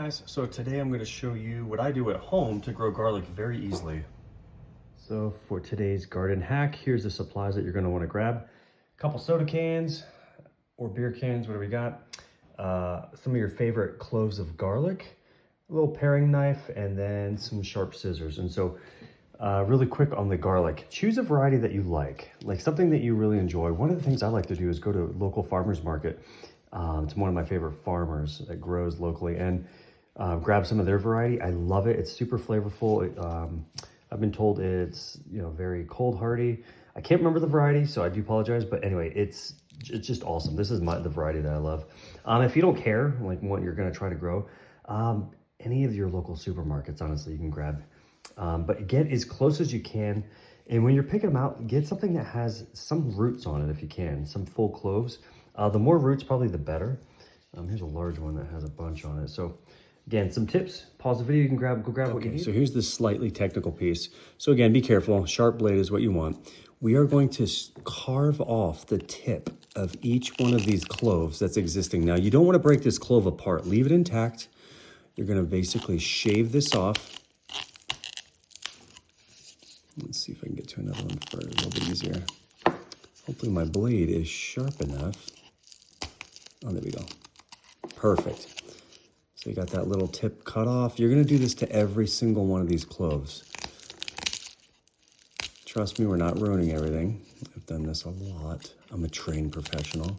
guys, so today I'm going to show you what I do at home to grow garlic very easily. So for today's garden hack, here's the supplies that you're going to want to grab. A couple soda cans or beer cans, whatever you got. Some of your favorite cloves of garlic, a little paring knife, and then some sharp scissors. And so really quick on the garlic, choose a variety that you like something that you really enjoy. One of the things I like to do is go to a local farmer's market. It's one of my favorite farmers that grows locally, and grab some of their variety. I love it. It's super flavorful. I've been told it's very cold hardy. I can't remember the variety, so I do apologize. But anyway, it's just awesome. This is the variety that I love. If you don't care like what you're gonna try to grow, any of your local supermarkets, honestly, you can grab. But get as close as you can. And when you're picking them out, get something that has some roots on it if you can, some full cloves. The more roots, probably the better. Here's a large one that has a bunch on it. So again, some tips. Pause the video, you can go grab what you need. So here's the slightly technical piece. So again, be careful. Sharp blade is what you want. We are going to carve off the tip of each one of these cloves that's existing. Now, you don't want to break this clove apart. Leave it intact. You're going to basically shave this off. Let's see if I can get to another one for a little bit easier. Hopefully my blade is sharp enough. Oh, there we go. Perfect. So you got that little tip cut off. You're gonna do this to every single one of these cloves. Trust me, we're not ruining everything. I've done this a lot. I'm a trained professional.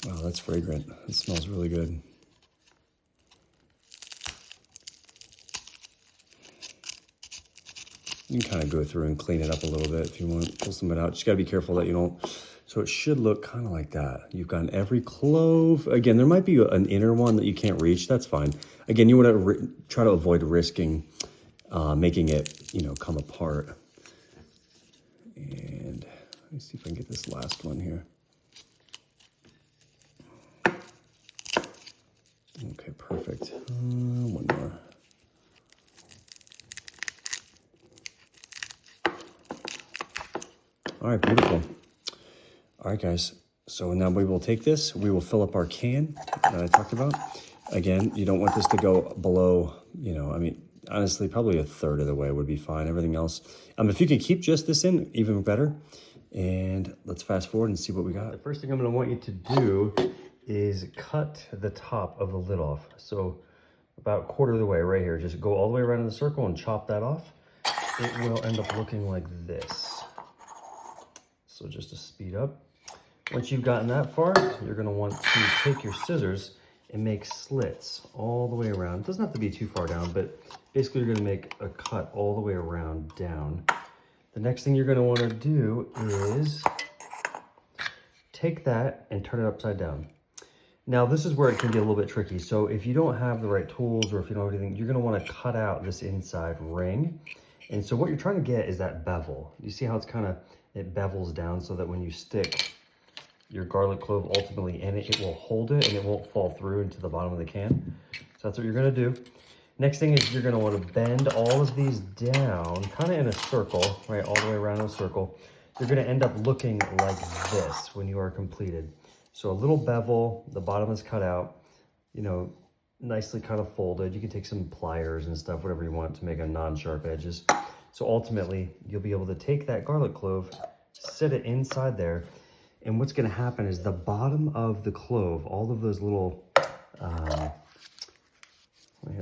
Wow, that's fragrant. It smells really good. You can kind of go through and clean it up a little bit if you want. Pull some of it out. Just got to be careful that you don't. So it should look kind of like that. You've gotten every clove. Again, there might be an inner one that you can't reach. That's fine. Again, you want to try to avoid risking making it, come apart. And let me see if I can get this last one here. Okay, perfect. One more. All right, beautiful. All right, guys. So now we will take this. We will fill up our can that I talked about. Again, you don't want this to go below, honestly, probably a third of the way would be fine. Everything else, if you could keep just this in, even better. And let's fast forward and see what we got. The first thing I'm going to want you to do is cut the top of the lid off. So about a quarter of the way right here. Just go all the way around in the circle and chop that off. It will end up looking like this. So just to speed up. Once you've gotten that far, you're going to want to take your scissors and make slits all the way around. It doesn't have to be too far down, but basically you're going to make a cut all the way around down. The next thing you're going to want to do is take that and turn it upside down. Now, this is where it can be a little bit tricky. So if you don't have the right tools or if you don't have anything, you're going to want to cut out this inside ring. And so what you're trying to get is that bevel. You see how it bevels down so that when you stick your garlic clove ultimately in it, it will hold it and it won't fall through into the bottom of the can. So that's what you're going to do. Next thing is you're going to want to bend all of these down, kind of in a circle, right, all the way around in a circle. You're going to end up looking like this when you are completed. So a little bevel, the bottom is cut out, nicely kind of folded. You can take some pliers and stuff, whatever you want to make a non-sharp edges. So ultimately, you'll be able to take that garlic clove, set it inside there, and what's going to happen is the bottom of the clove, all of those little, let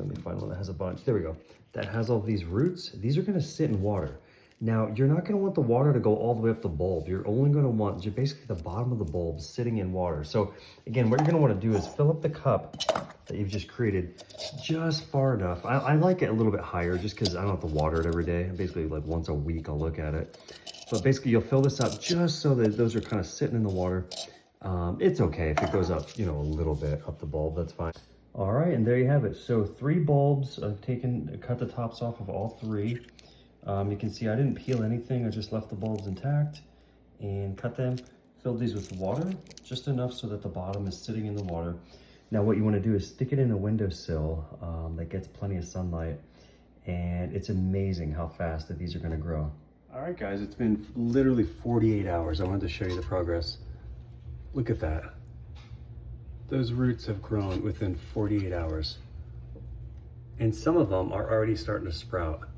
me find one that has a bunch. There we go. That has all these roots. These are going to sit in water. Now, you're not going to want the water to go all the way up the bulb. You're only going to want basically the bottom of the bulb sitting in water. So again, what you're going to want to do is fill up the cup that you've just created just far enough. I like it a little bit higher just because I don't have to water it every day. Basically, like once a week, I'll look at it. But basically, you'll fill this up just so that those are kind of sitting in the water. It's okay if it goes up, a little bit up the bulb. That's fine. All right, and there you have it. So 3 bulbs. I've cut the tops off of all 3. You can see I didn't peel anything. I just left the bulbs intact and cut them. Filled these with water, just enough so that the bottom is sitting in the water. Now what you want to do is stick it in a windowsill that gets plenty of sunlight And it's amazing how fast that these are gonna grow. All right, guys, it's been literally 48 hours. I wanted to show you the progress. Look at that. Those roots have grown within 48 hours. And some of them are already starting to sprout.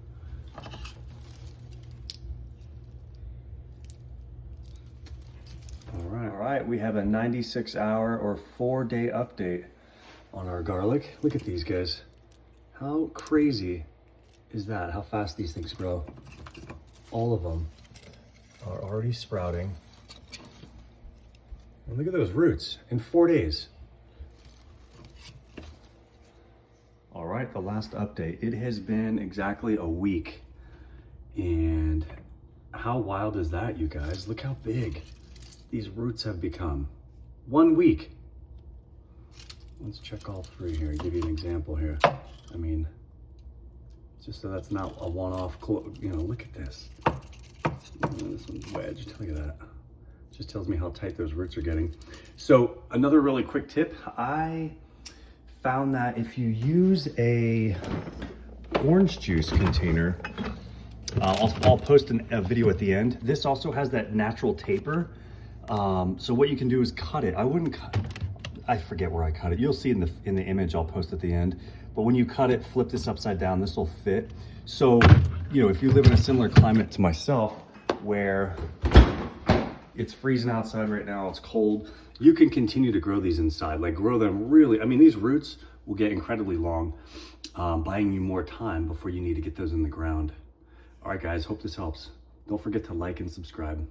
All right, we have a 96-hour or 4-day update on our garlic. Look at these guys. How crazy is that? How fast these things grow. All of them are already sprouting. And look at those roots in 4 days. All right, the last update. It has been exactly a week. And how wild is that, you guys? Look how big these roots have become. 1 week. Let's check all 3 here, give you an example here. I mean, just so that's not a one-off, you know, look at this. This one's wedged, look at that. Just tells me how tight those roots are getting. So another really quick tip, I found that if you use a orange juice container, I'll post a video at the end. This also has that natural taper. So what you can do is cut it. I wouldn't cut, I forget where I cut it. You'll see in the image I'll post at the end. But when you cut it, flip this upside down, this will fit. So, you know, if you live in a similar climate to myself, where it's freezing outside right now, it's cold, you can continue to grow these inside, like grow them really, I mean, these roots will get incredibly long, buying you more time before you need to get those in the ground. All right, guys, hope this helps. Don't forget to like and subscribe.